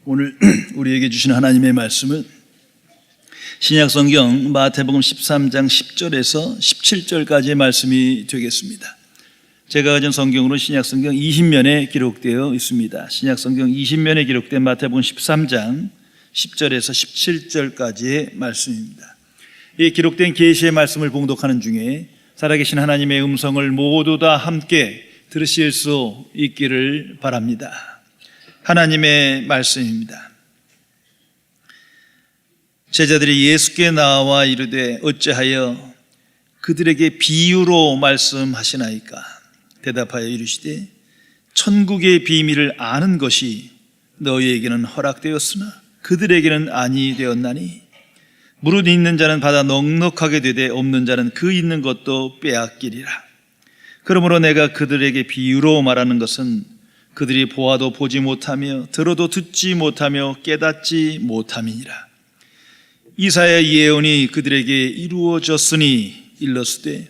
오늘 우리에게 주신 하나님의 말씀은 신약성경 마태복음 13장 10절에서 17절까지의 말씀이 되겠습니다. 제가 가진 성경으로 신약성경 20면에 기록되어 있습니다. 신약성경 20면에 기록된 마태복음 13장 10절에서 17절까지의 말씀입니다. 이 기록된 계시의 말씀을 봉독하는 중에 살아계신 하나님의 음성을 모두 다 함께 들으실 수 있기를 바랍니다. 하나님의 말씀입니다. 제자들이 예수께 나와 이르되 어찌하여 그들에게 비유로 말씀하시나이까? 대답하여 이르시되 천국의 비밀을 아는 것이 너희에게는 허락되었으나 그들에게는 아니 되었나니 무릇 있는 자는 받아 넉넉하게 되되 없는 자는 그 있는 것도 빼앗기리라. 그러므로 내가 그들에게 비유로 말하는 것은 그들이 보아도 보지 못하며 들어도 듣지 못하며 깨닫지 못함이니라. 이사야 예언이 그들에게 이루어졌으니 일렀으되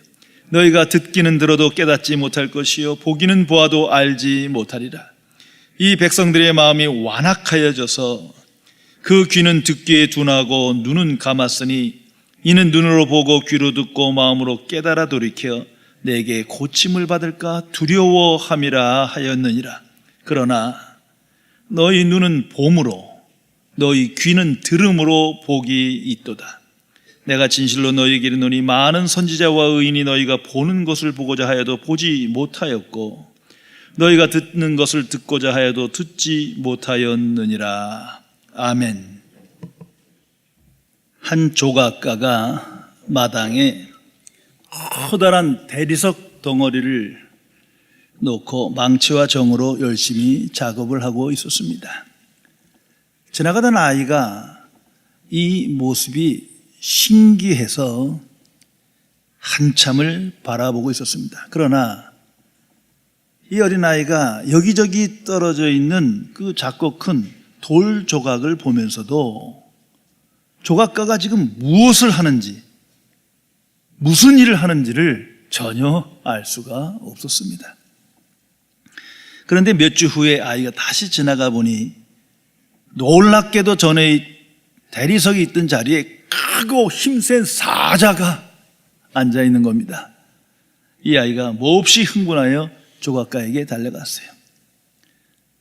너희가 듣기는 들어도 깨닫지 못할 것이요 보기는 보아도 알지 못하리라. 이 백성들의 마음이 완악하여져서 그 귀는 듣기에 둔하고 눈은 감았으니 이는 눈으로 보고 귀로 듣고 마음으로 깨달아 돌이켜 내게 고침을 받을까 두려워함이라 하였느니라. 그러나 너희 눈은 봄으로 너희 귀는 들음으로 복이 있도다. 내가 진실로 너희에게 이르노니 많은 선지자와 의인이 너희가 보는 것을 보고자 하여도 보지 못하였고 너희가 듣는 것을 듣고자 하여도 듣지 못하였느니라. 아멘. 한 조각가가 마당에 커다란 대리석 덩어리를 놓고 망치와 정으로 열심히 작업을 하고 있었습니다. 지나가던 아이가 이 모습이 신기해서 한참을 바라보고 있었습니다. 그러나 이 어린아이가 여기저기 떨어져 있는 그 작고 큰 돌 조각을 보면서도 조각가가 지금 무엇을 하는지, 무슨 일을 하는지를 전혀 알 수가 없었습니다. 그런데 몇 주 후에 아이가 다시 지나가 보니 놀랍게도 전에 대리석이 있던 자리에 크고 힘센 사자가 앉아 있는 겁니다. 이 아이가 몹시 흥분하여 조각가에게 달려갔어요.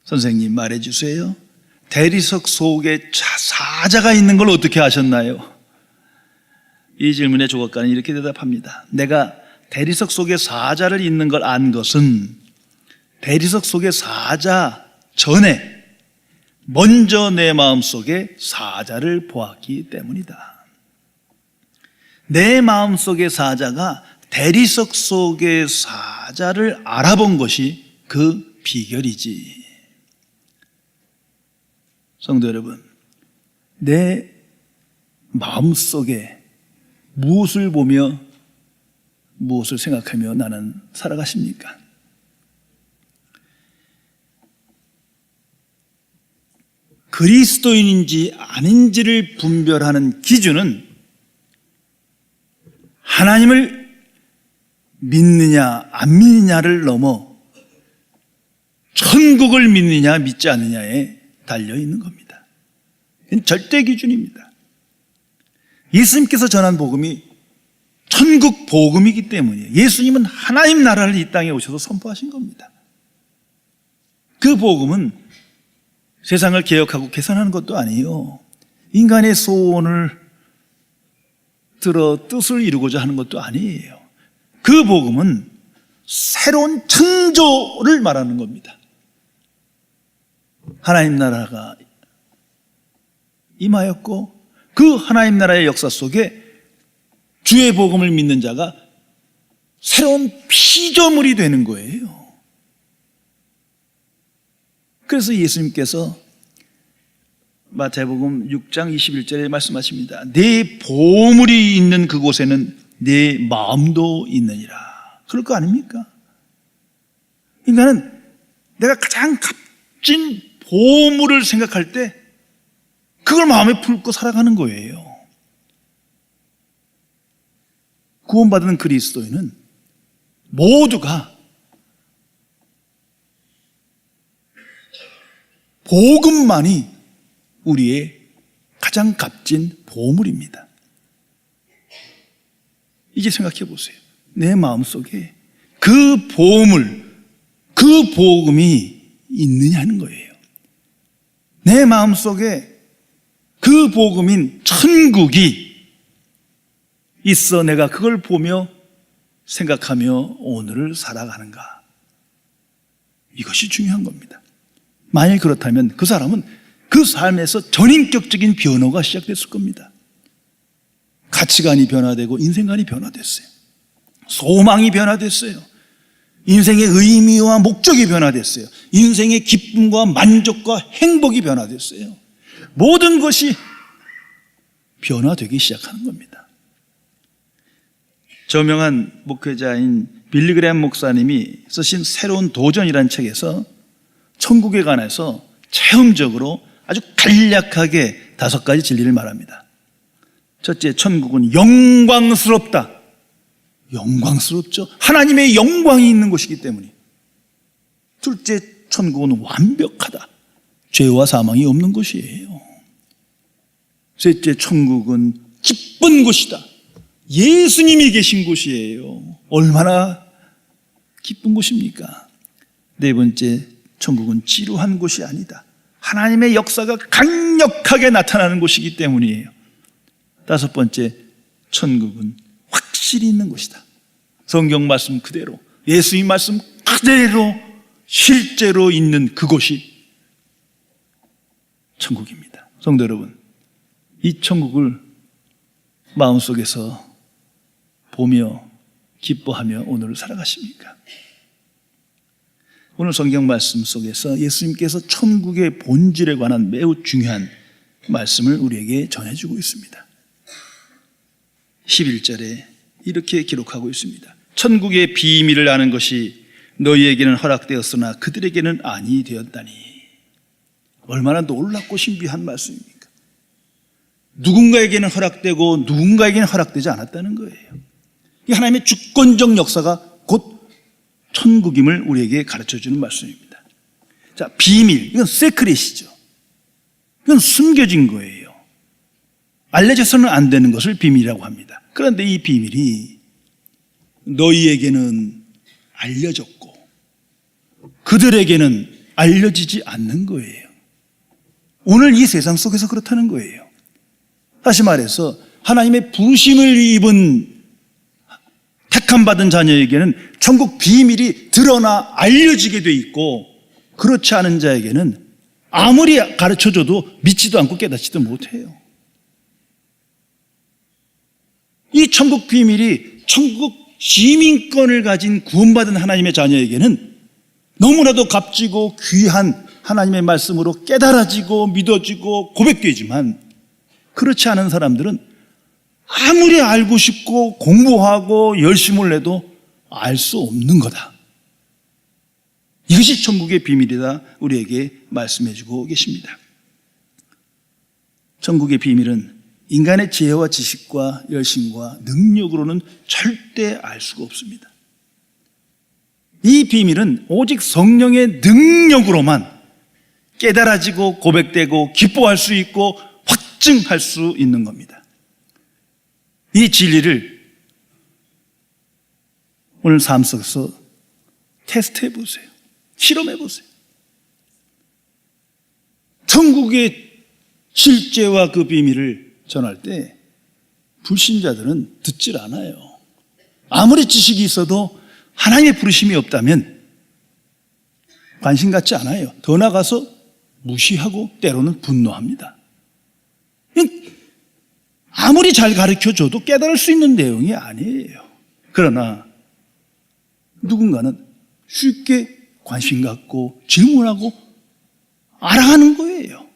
선생님 말해주세요. 대리석 속에 사자가 있는 걸 어떻게 아셨나요? 이 질문에 조각가는 이렇게 대답합니다. 내가 대리석 속에 사자를 있는 걸 안 것은 대리석 속에 사자 전에 먼저 내 마음속에 사자를 보았기 때문이다. 내 마음속의 사자가 대리석 속의 사자를 알아본 것이 그 비결이지. 성도 여러분, 내 마음속에 무엇을 보며 무엇을 생각하며 나는 살아가십니까? 그리스도인인지 아닌지를 분별하는 기준은 하나님을 믿느냐 안 믿느냐를 넘어 천국을 믿느냐 믿지 않느냐에 달려 있는 겁니다. 이건 절대 기준입니다. 예수님께서 전한 복음이 천국 복음이기 때문이에요. 예수님은 하나님 나라를 이 땅에 오셔서 선포하신 겁니다. 그 복음은 세상을 개혁하고 개선하는 것도 아니에요. 인간의 소원을 들어 뜻을 이루고자 하는 것도 아니에요. 그 복음은 새로운 창조를 말하는 겁니다. 하나님 나라가 임하였고 그 하나님 나라의 역사 속에 주의 복음을 믿는 자가 새로운 피조물이 되는 거예요. 그래서 예수님께서 마태복음 6장 21절에 말씀하십니다. 내 보물이 있는 그곳에는 내 마음도 있느니라. 그럴 거 아닙니까? 인간은 내가 가장 값진 보물을 생각할 때 그걸 마음에 품고 살아가는 거예요. 구원받은 그리스도인은 모두가 복음만이 우리의 가장 값진 보물입니다. 이제 생각해 보세요. 내 마음속에 그 보물, 그 복음이 있느냐는 거예요. 내 마음속에 그 복음인 천국이 있어 내가 그걸 보며 생각하며 오늘을 살아가는가? 이것이 중요한 겁니다. 만일 그렇다면 그 사람은 그 삶에서 전인격적인 변화가 시작됐을 겁니다. 가치관이 변화되고 인생관이 변화됐어요. 소망이 변화됐어요. 인생의 의미와 목적이 변화됐어요. 인생의 기쁨과 만족과 행복이 변화됐어요. 모든 것이 변화되기 시작하는 겁니다. 저명한 목회자인 빌리 그레이엄 목사님이 쓰신 새로운 도전이라는 책에서 천국에 관해서 체험적으로 아주 간략하게 5가지 진리를 말합니다. 첫째, 천국은 영광스럽다. 영광스럽죠. 하나님의 영광이 있는 곳이기 때문에. 둘째, 천국은 완벽하다. 죄와 사망이 없는 곳이에요. 셋째, 천국은 기쁜 곳이다. 예수님이 계신 곳이에요. 얼마나 기쁜 곳입니까? 네 번째, 천국은 지루한 곳이 아니다. 하나님의 역사가 강력하게 나타나는 곳이기 때문이에요. 5번째, 천국은 확실히 있는 곳이다. 성경 말씀 그대로, 예수님 말씀 그대로 실제로 있는 그곳이 천국입니다. 성도 여러분, 이 천국을 마음속에서 보며 기뻐하며 오늘을 살아가십니까? 오늘 성경 말씀 속에서 예수님께서 천국의 본질에 관한 매우 중요한 말씀을 우리에게 전해주고 있습니다. 11절에 이렇게 기록하고 있습니다. 천국의 비밀을 아는 것이 너희에게는 허락되었으나 그들에게는 아니 되었다니. 얼마나 놀랍고 신비한 말씀입니까? 누군가에게는 허락되고 누군가에게는 허락되지 않았다는 거예요. 이 하나님의 주권적 역사가 곧 천국임을 우리에게 가르쳐주는 말씀입니다. 자, 비밀, 이건 세크릿이죠. 이건 숨겨진 거예요. 알려져서는 안 되는 것을 비밀이라고 합니다. 그런데 이 비밀이 너희에게는 알려졌고 그들에게는 알려지지 않는 거예요. 오늘 이 세상 속에서 그렇다는 거예요. 다시 말해서 하나님의 부르심을 입은 택함받은 자녀에게는 천국 비밀이 드러나 알려지게 돼 있고, 그렇지 않은 자에게는 아무리 가르쳐줘도 믿지도 않고 깨닫지도 못해요. 이 천국 비밀이 천국 시민권을 가진 구원받은 하나님의 자녀에게는 너무나도 값지고 귀한 하나님의 말씀으로 깨달아지고 믿어지고 고백되지만, 그렇지 않은 사람들은 아무리 알고 싶고 공부하고 열심을 내도 알 수 없는 거다. 이것이 천국의 비밀이다 우리에게 말씀해 주고 계십니다. 천국의 비밀은 인간의 지혜와 지식과 열심과 능력으로는 절대 알 수가 없습니다. 이 비밀은 오직 성령의 능력으로만 깨달아지고 고백되고 기뻐할 수 있고 확증할 수 있는 겁니다. 이 진리를 오늘 삶 속에서 테스트해 보세요. 실험해 보세요. 천국의 실제와 그 비밀을 전할 때 불신자들은 듣질 않아요. 아무리 지식이 있어도 하나님의 부르심이 없다면 관심 갖지 않아요. 더 나아가서 무시하고 때로는 분노합니다. 아무리 잘 가르쳐줘도 깨달을 수 있는 내용이 아니에요. 그러나 누군가는 쉽게 관심 갖고 질문하고 알아가는 거예요.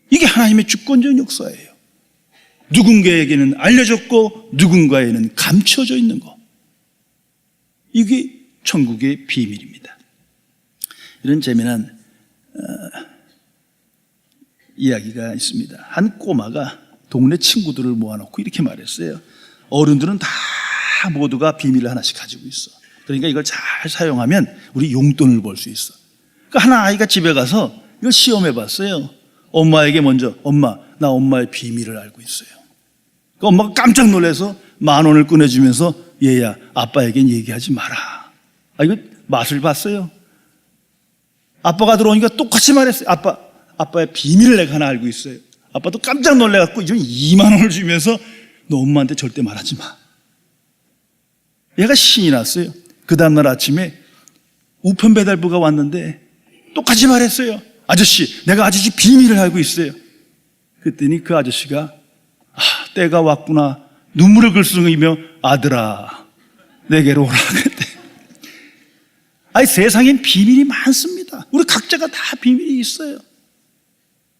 이게 하나님의 주권적 역사예요. 누군가에게는 알려졌고 누군가에는 감춰져 있는 것. 이게 천국의 비밀입니다. 이런 재미난 이야기가 있습니다. 한 꼬마가 동네 친구들을 모아놓고 이렇게 말했어요. 어른들은 다 모두가 비밀을 하나씩 가지고 있어. 그러니까 이걸 잘 사용하면 우리 용돈을 벌 수 있어. 그러니까 하나 아이가 집에 가서 이걸 시험해 봤어요. 엄마에게 먼저 엄마, 나 엄마의 비밀을 알고 있어요. 그 엄마가 깜짝 놀라서 10,000원을 꺼내주면서 얘야 아빠에겐 얘기하지 마라. 이거 맛을 봤어요. 아빠가 들어오니까 똑같이 말했어요. 아빠의 비밀을 내가 하나 알고 있어요. 아빠도 깜짝 놀래갖고 20,000원을 주면서 너 엄마한테 절대 말하지 마. 얘가 신이 났어요. 그 다음날 아침에 우편 배달부가 왔는데 똑같이 말했어요. 아저씨, 내가 아저씨 비밀을 알고 있어요. 그랬더니 그 아저씨가 때가 왔구나. 눈물을 글썽이며 아들아, 내게로 오라 그랬대. 세상엔 비밀이 많습니다. 우리 각자가 다 비밀이 있어요.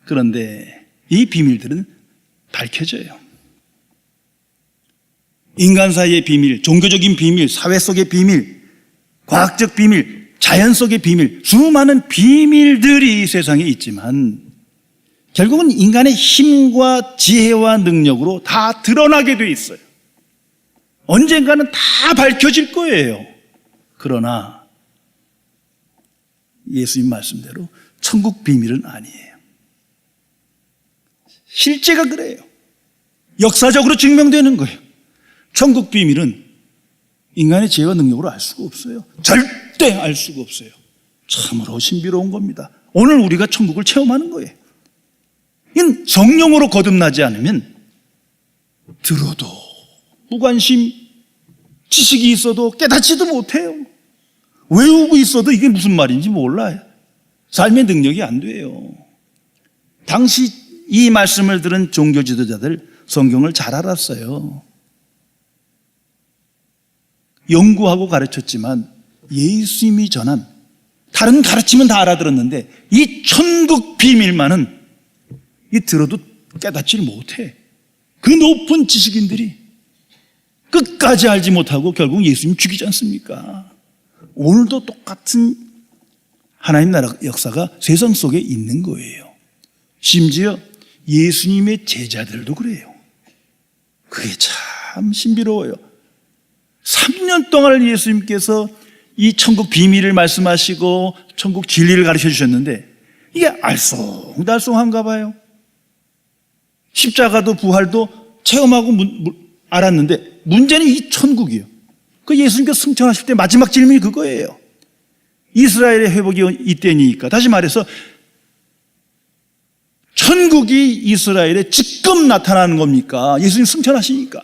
그런데 이 비밀들은 밝혀져요. 인간 사이의 비밀, 종교적인 비밀, 사회 속의 비밀, 과학적 비밀, 자연 속의 비밀, 수많은 비밀들이 세상에 있지만 결국은 인간의 힘과 지혜와 능력으로 다 드러나게 돼 있어요. 언젠가는 다 밝혀질 거예요. 그러나 예수님 말씀대로 천국 비밀은 아니에요. 실제가 그래요. 역사적으로 증명되는 거예요. 천국 비밀은 인간의 지혜와 능력으로 알 수가 없어요. 절대 알 수가 없어요. 참으로 신비로운 겁니다. 오늘 우리가 천국을 체험하는 거예요. 이건 성령으로 거듭나지 않으면 들어도 무관심, 지식이 있어도 깨닫지도 못해요. 외우고 있어도 이게 무슨 말인지 몰라요. 삶의 능력이 안 돼요. 당시 이 말씀을 들은 종교 지도자들 성경을 잘 알았어요. 연구하고 가르쳤지만 예수님이 전한 다른 가르침은 다 알아들었는데 이 천국 비밀만은 들어도 깨닫지를 못해. 그 높은 지식인들이 끝까지 알지 못하고 결국 예수님 죽이지 않습니까? 오늘도 똑같은 하나님 나라 역사가 세상 속에 있는 거예요. 심지어 예수님의 제자들도 그래요. 그게 참 신비로워요. 3년 동안 예수님께서 이 천국 비밀을 말씀하시고 천국 진리를 가르쳐 주셨는데 이게 알쏭달쏭한가 봐요. 십자가도 부활도 체험하고 알았는데 문제는 이 천국이요. 그 예수님께서 승천하실 때 마지막 질문이 그거예요. 이스라엘의 회복이 이때니까. 다시 말해서 천국이 이스라엘에 지금 나타나는 겁니까? 예수님 승천하시니까.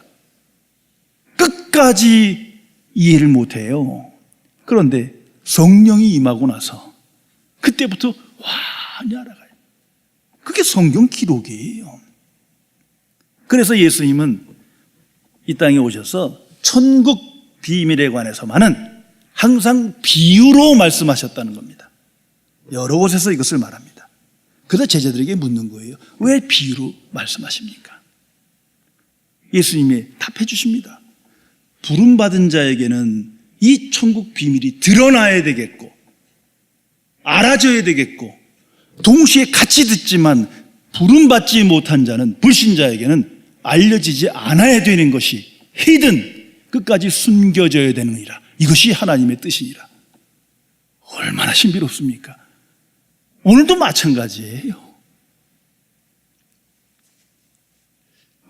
끝까지 이해를 못해요. 그런데 성령이 임하고 나서 그때부터 완전히 알아가요. 그게 성경 기록이에요. 그래서 예수님은 이 땅에 오셔서 천국 비밀에 관해서만은 항상 비유로 말씀하셨다는 겁니다. 여러 곳에서 이것을 말합니다. 그래서 제자들에게 묻는 거예요. 왜 비유로 말씀하십니까? 예수님이 답해 주십니다. 부름받은 자에게는 이 천국 비밀이 드러나야 되겠고 알아져야 되겠고 동시에 같이 듣지만 부름받지 못한 자는 불신자에게는 알려지지 않아야 되는 것이 히든 끝까지 숨겨져야 되느니라. 이것이 하나님의 뜻이니라. 얼마나 신비롭습니까? 오늘도 마찬가지예요.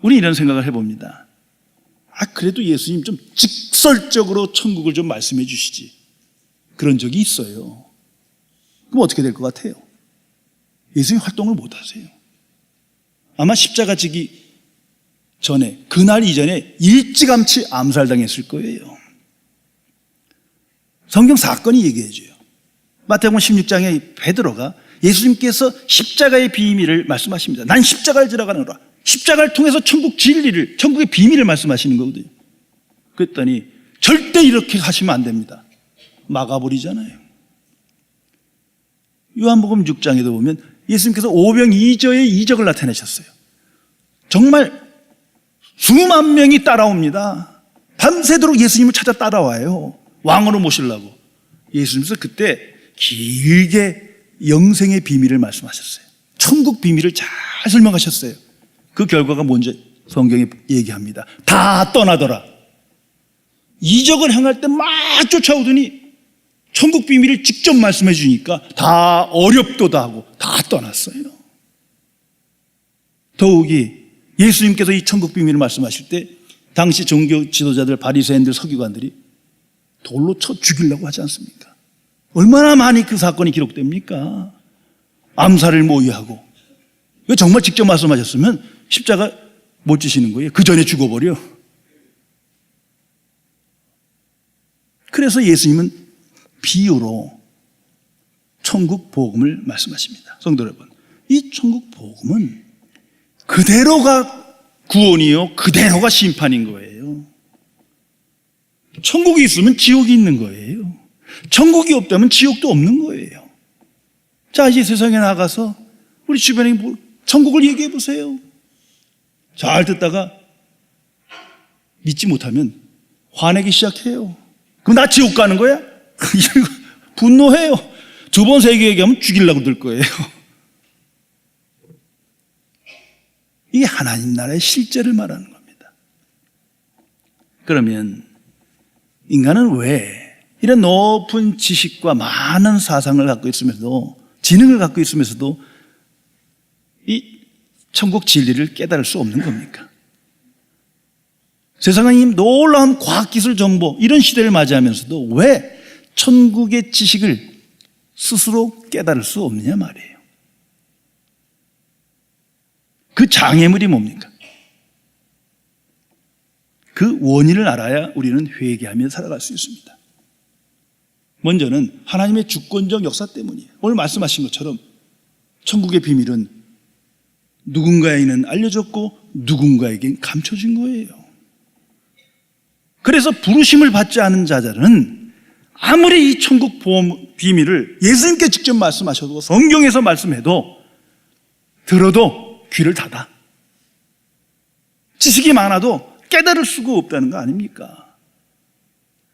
우리 이런 생각을 해봅니다. 그래도 예수님 좀 직설적으로 천국을 좀 말씀해 주시지. 그런 적이 있어요. 그럼 어떻게 될 것 같아요? 예수님 활동을 못 하세요. 아마 십자가 지기 전에, 그날 이전에 일찌감치 암살당했을 거예요. 성경 사건이 얘기해줘요. 마태복음 16장에 베드로가 예수님께서 십자가의 비밀을 말씀하십니다. 난 십자가를 지러 가노라. 십자가를 통해서 천국 진리를, 천국의 비밀을 말씀하시는 거거든요. 그랬더니 절대 이렇게 하시면 안 됩니다. 막아버리잖아요. 요한복음 6장에도 보면 예수님께서 오병이어의 이적을 나타내셨어요. 정말 수만 명이 따라옵니다. 밤새도록 예수님을 찾아 따라와요. 왕으로 모시려고. 예수님께서 그때 길게 영생의 비밀을 말씀하셨어요. 천국 비밀을 잘 설명하셨어요. 그 결과가 뭔지 성경에 얘기합니다. 다 떠나더라. 이적을 행할 때 막 쫓아오더니 천국 비밀을 직접 말씀해 주니까 다 어렵도다 하고 다 떠났어요. 더욱이 예수님께서 이 천국 비밀을 말씀하실 때 당시 종교 지도자들, 바리새인들, 서기관들이 돌로 쳐 죽이려고 하지 않습니까? 얼마나 많이 그 사건이 기록됩니까? 암살을 모의하고. 이거 정말 직접 말씀하셨으면 십자가 못 지시는 거예요. 그 전에 죽어버려. 그래서 예수님은 비유로 천국 복음을 말씀하십니다. 성도 여러분, 이 천국 복음은 그대로가 구원이요, 그대로가 심판인 거예요. 천국이 있으면 지옥이 있는 거예요. 천국이 없다면 지옥도 없는 거예요. 자, 이제 세상에 나가서 우리 주변에 천국을 얘기해 보세요. 잘 듣다가 믿지 못하면 화내기 시작해요. 그럼 나 지옥 가는 거야? 분노해요. 두 번, 세 개 얘기하면 죽이려고 들 거예요. 이게 하나님 나라의 실제를 말하는 겁니다. 그러면 인간은 왜 이런 높은 지식과 많은 사상을 갖고 있으면서도, 지능을 갖고 있으면서도 이 천국 진리를 깨달을 수 없는 겁니까? 세상은 이 놀라운 과학기술 정보, 이런 시대를 맞이하면서도 왜 천국의 지식을 스스로 깨달을 수 없느냐 말이에요. 그 장애물이 뭡니까? 그 원인을 알아야 우리는 회개하며 살아갈 수 있습니다. 먼저는 하나님의 주권적 역사 때문이에요. 오늘 말씀하신 것처럼 천국의 비밀은 누군가에게는 알려졌고 누군가에겐 감춰진 거예요. 그래서 부르심을 받지 않은 자들은 아무리 이 천국 비밀을 예수님께 직접 말씀하셔도, 성경에서 말씀해도 들어도 귀를 닫아. 지식이 많아도 깨달을 수가 없다는 거 아닙니까?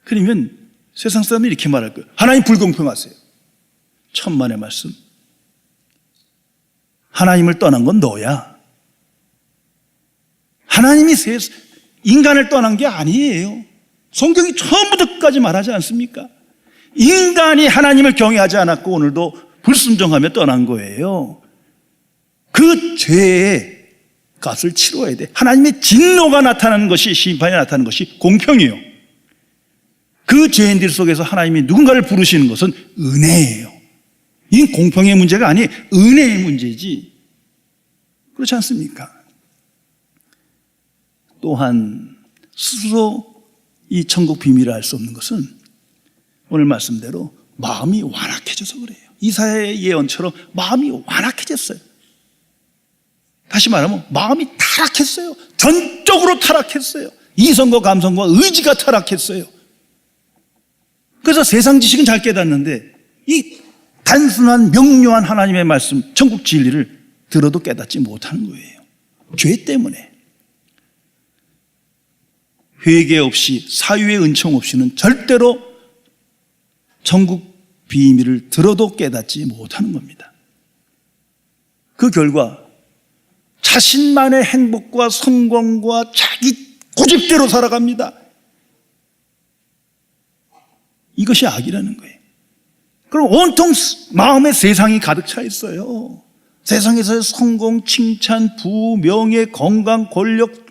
그러면 세상 사람들이 이렇게 말할 거예요. 하나님 불공평하세요. 천만의 말씀. 하나님을 떠난 건 너야. 하나님이 인간을 떠난 게 아니에요. 성경이 처음부터 끝까지 말하지 않습니까? 인간이 하나님을 경외하지 않았고 오늘도 불순종하며 떠난 거예요. 그 죄의 값을 치러야 돼. 하나님의 진노가 나타나는 것이, 심판이 나타나는 것이 공평이에요. 그 죄인들 속에서 하나님이 누군가를 부르시는 것은 은혜예요. 이건 공평의 문제가 아니에요. 은혜의 문제지. 그렇지 않습니까? 또한 스스로 이 천국 비밀을 알 수 없는 것은 오늘 말씀대로 마음이 완악해져서 그래요. 이사야의 예언처럼 마음이 완악해졌어요. 다시 말하면 마음이 타락했어요. 전적으로 타락했어요. 이성과 감성과 의지가 타락했어요. 그래서 세상 지식은 잘 깨닫는데 이 단순한 명료한 하나님의 말씀, 천국 진리를 들어도 깨닫지 못하는 거예요. 죄 때문에. 회개 없이, 사유의 은총 없이는 절대로 천국 비밀을 들어도 깨닫지 못하는 겁니다. 그 결과 자신만의 행복과 성공과 자기 고집대로 살아갑니다. 이것이 악이라는 거예요. 그럼 온통 마음에 세상이 가득 차 있어요. 세상에서의 성공, 칭찬, 부, 명예, 건강, 권력.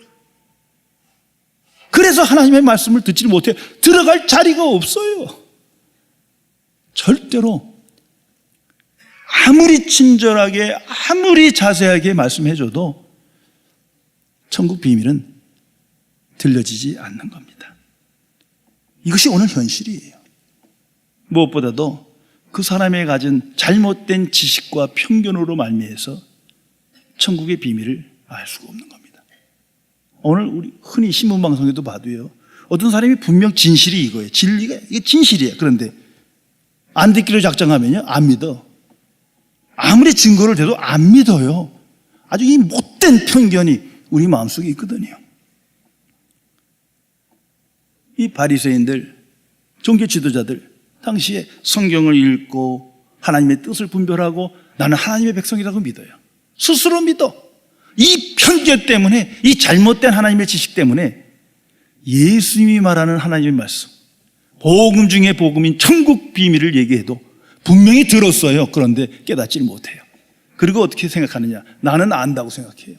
그래서 하나님의 말씀을 듣지 못해 들어갈 자리가 없어요. 절대로 아무리 친절하게, 아무리 자세하게 말씀해줘도 천국 비밀은 들려지지 않는 겁니다. 이것이 오늘 현실이에요. 무엇보다도 그 사람이 가진 잘못된 지식과 편견으로 말미해서 천국의 비밀을 알 수가 없는 겁니다. 오늘 우리 흔히 신문방송에도 봐도요, 어떤 사람이 분명 진실이 이거예요. 진리가 이게 진실이에요. 그런데 안 듣기로 작정하면요, 안 믿어. 아무리 증거를 대도 안 믿어요. 아주 이 못된 편견이 우리 마음속에 있거든요. 이 바리새인들, 종교 지도자들, 당시에 성경을 읽고 하나님의 뜻을 분별하고 나는 하나님의 백성이라고 믿어요. 스스로 믿어. 이 편견 때문에, 이 잘못된 하나님의 지식 때문에 예수님이 말하는 하나님의 말씀, 복음 중에 복음인 천국 비밀을 얘기해도 분명히 들었어요. 그런데 깨닫지를 못해요. 그리고 어떻게 생각하느냐? 나는 안다고 생각해요.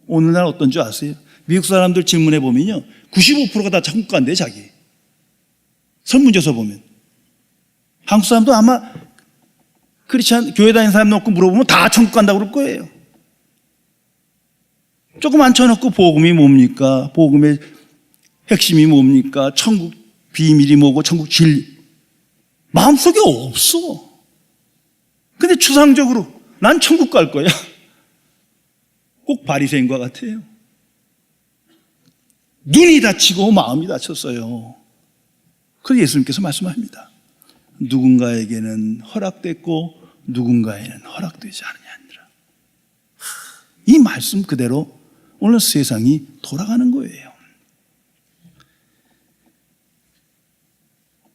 오늘날 어떤 줄 아세요? 미국 사람들 질문해 보면요, 95%가 다 천국 간대, 자기. 설문조사 보면. 한국 사람도 아마 크리스찬 교회 다니는 사람 놓고 물어보면 다 천국 간다고 그럴 거예요. 조금 앉혀놓고 복음이 뭡니까? 복음의 핵심이 뭡니까? 천국 비밀이 뭐고 천국 진리. 마음속에 없어. 근데 추상적으로 난 천국 갈 거야. 꼭 바리새인과 같아요. 눈이 다치고 마음이 다쳤어요. 그래서 예수님께서 말씀합니다. 누군가에게는 허락됐고 누군가에는 허락되지 않느니라. 이 말씀 그대로 오늘 세상이 돌아가는 거예요.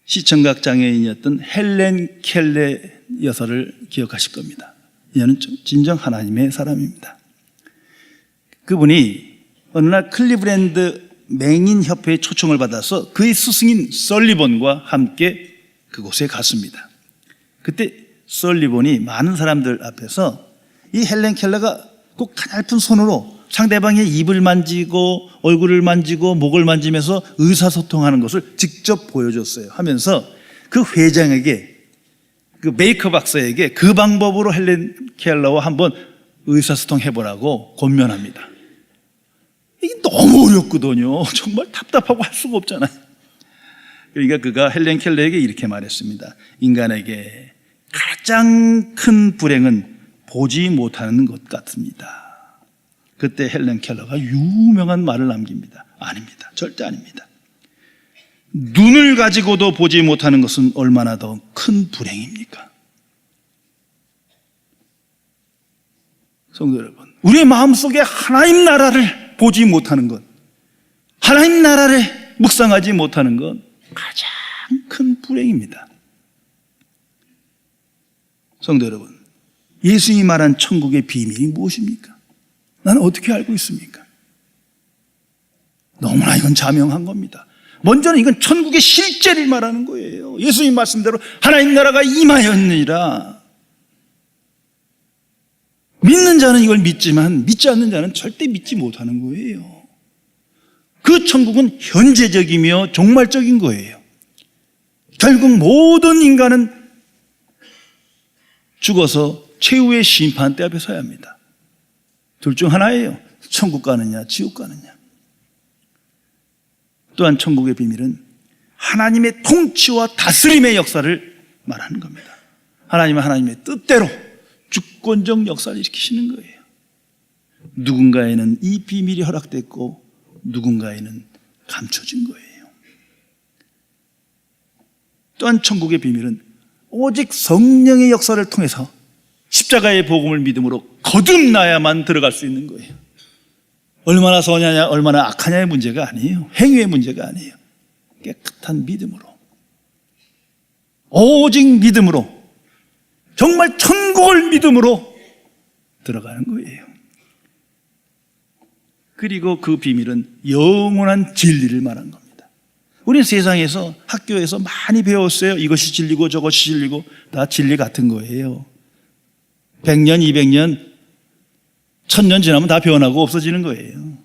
시청각 장애인이었던 헬렌 켈레 여사를 기억하실 겁니다. 이녀는 진정 하나님의 사람입니다. 그분이 어느 날 클리브랜드 맹인협회의 초청을 받아서 그의 스승인 설리번과 함께 그곳에 갔습니다. 그때 설리번이 많은 사람들 앞에서 이 헬렌 켈러가 꼭 가냘픈 손으로 상대방의 입을 만지고 얼굴을 만지고 목을 만지면서 의사소통하는 것을 직접 보여줬어요. 하면서 그 회장에게, 그 메이크업 박사에게 그 방법으로 헬렌 켈러와 한번 의사소통 해보라고 권면합니다. 이게 너무 어렵거든요. 정말 답답하고 할 수가 없잖아요. 그러니까 그가 헬렌 켈러에게 이렇게 말했습니다. 인간에게 가장 큰 불행은 보지 못하는 것 같습니다. 그때 헬렌 켈러가 유명한 말을 남깁니다. 아닙니다. 절대 아닙니다. 눈을 가지고도 보지 못하는 것은 얼마나 더 큰 불행입니까? 성도 여러분, 우리의 마음속에 하나님 나라를 보지 못하는 것, 하나님 나라를 묵상하지 못하는 것 가장 큰 불행입니다. 성도 여러분, 예수님이 말한 천국의 비밀이 무엇입니까? 나는 어떻게 알고 있습니까? 너무나 이건 자명한 겁니다. 먼저는 이건 천국의 실제를 말하는 거예요. 예수님 말씀대로 하나님 나라가 임하였느니라. 믿는 자는 이걸 믿지만 믿지 않는 자는 절대 믿지 못하는 거예요. 그 천국은 현재적이며 종말적인 거예요. 결국 모든 인간은 죽어서 최후의 심판대 앞에 서야 합니다. 둘 중 하나예요. 천국 가느냐 지옥 가느냐. 또한 천국의 비밀은 하나님의 통치와 다스림의 역사를 말하는 겁니다. 하나님은 하나님의 뜻대로 주권적 역사를 일으키시는 거예요. 누군가에는 이 비밀이 허락됐고 누군가에는 감춰진 거예요. 또한 천국의 비밀은 오직 성령의 역사를 통해서 십자가의 복음을 믿음으로 거듭나야만 들어갈 수 있는 거예요. 얼마나 선하냐 얼마나 악하냐의 문제가 아니에요. 행위의 문제가 아니에요. 깨끗한 믿음으로, 오직 믿음으로, 정말 천국을 믿음으로 들어가는 거예요. 그리고 그 비밀은 영원한 진리를 말한 겁니다. 우리는 세상에서 학교에서 많이 배웠어요. 이것이 진리고 저것이 진리고 다 진리 같은 거예요. 100년, 200년, 1000년 지나면 다 변하고 없어지는 거예요.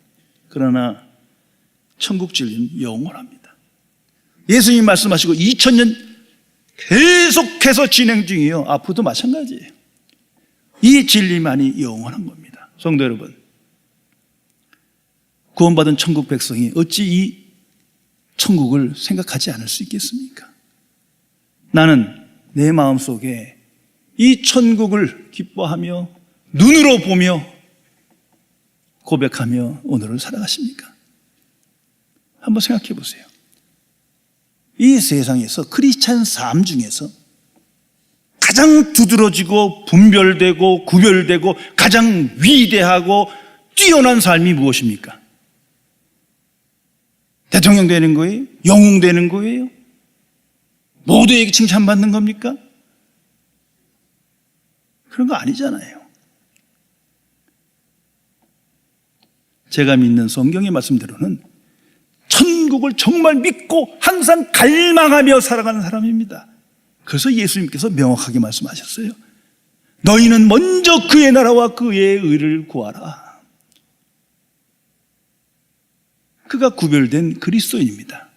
그러나 천국 진리는 영원합니다. 예수님 말씀하시고 2000년 계속해서 진행 중이에요. 앞으로도 마찬가지예요. 이 진리만이 영원한 겁니다. 성도 여러분, 구원받은 천국 백성이 어찌 이 천국을 생각하지 않을 수 있겠습니까? 나는 내 마음속에 이 천국을 기뻐하며 눈으로 보며 고백하며 오늘을 살아가십니까? 한번 생각해 보세요. 이 세상에서 크리스찬 삶 중에서 가장 두드러지고 분별되고 구별되고 가장 위대하고 뛰어난 삶이 무엇입니까? 대통령 되는 거예요? 영웅 되는 거예요? 모두에게 칭찬받는 겁니까? 그런 거 아니잖아요. 제가 믿는 성경의 말씀대로는 천국을 정말 믿고 항상 갈망하며 살아가는 사람입니다. 그래서 예수님께서 명확하게 말씀하셨어요. 너희는 먼저 그의 나라와 그의 의를 구하라. 그가 구별된 그리스도인입니다.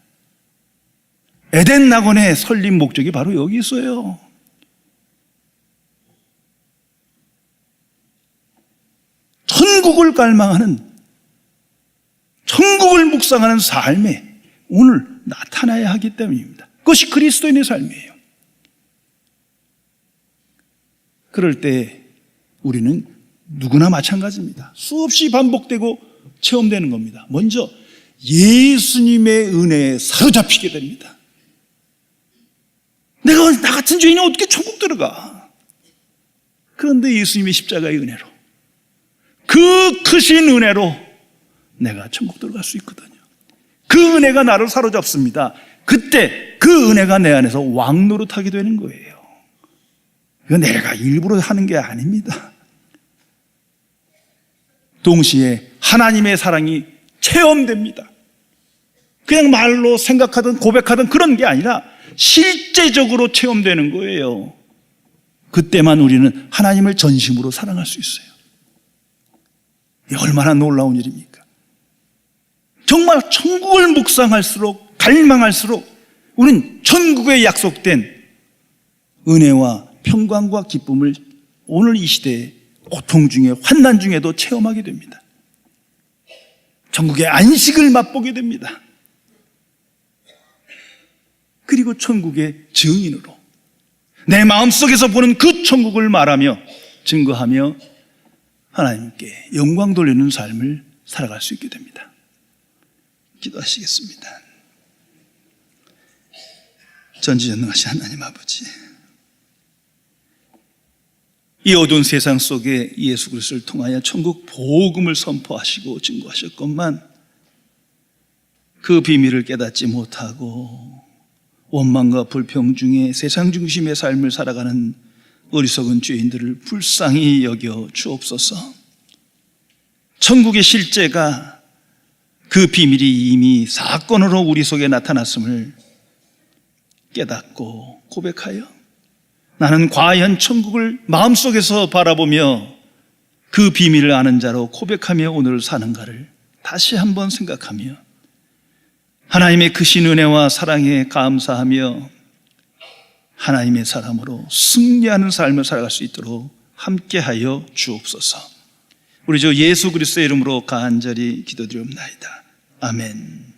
에덴 낙원의 설립 목적이 바로 여기 있어요. 천국을 갈망하는, 천국을 묵상하는 삶에 오늘 나타나야 하기 때문입니다. 그것이 그리스도인의 삶이에요. 그럴 때 우리는 누구나 마찬가지입니다. 수없이 반복되고 체험되는 겁니다. 먼저 예수님의 은혜에 사로잡히게 됩니다. 나 같은 죄인이 어떻게 천국 들어가? 그런데 예수님의 십자가의 은혜로, 그 크신 은혜로 내가 천국 들어갈 수 있거든요. 그 은혜가 나를 사로잡습니다. 그때 그 은혜가 내 안에서 왕노릇하게 되는 거예요. 이건 내가 일부러 하는 게 아닙니다. 동시에 하나님의 사랑이 체험됩니다. 그냥 말로 생각하든 고백하든 그런 게 아니라 실제적으로 체험되는 거예요. 그때만 우리는 하나님을 전심으로 사랑할 수 있어요. 이게 얼마나 놀라운 일입니까? 정말 천국을 묵상할수록, 갈망할수록 우리는 천국에 약속된 은혜와 평강과 기쁨을 오늘 이 시대에 고통 중에, 환난 중에도 체험하게 됩니다. 천국의 안식을 맛보게 됩니다. 그리고 천국의 증인으로 내 마음속에서 보는 그 천국을 말하며 증거하며 하나님께 영광 돌리는 삶을 살아갈 수 있게 됩니다. 기도하시겠습니다. 전지전능하신 하나님 아버지, 이 어두운 세상 속에 예수 그리스도를 통하여 천국 복음을 선포하시고 증거하셨건만 그 비밀을 깨닫지 못하고 원망과 불평 중에 세상 중심의 삶을 살아가는 어리석은 죄인들을 불쌍히 여겨 주옵소서. 천국의 실제가, 그 비밀이 이미 사건으로 우리 속에 나타났음을 깨닫고 고백하여 나는 과연 천국을 마음속에서 바라보며 그 비밀을 아는 자로 고백하며 오늘을 사는가를 다시 한번 생각하며 하나님의 크신 은혜와 사랑에 감사하며 하나님의 사람으로 승리하는 삶을 살아갈 수 있도록 함께하여 주옵소서. 우리 주 예수 그리스도의 이름으로 간절히 기도드리옵나이다. 아멘.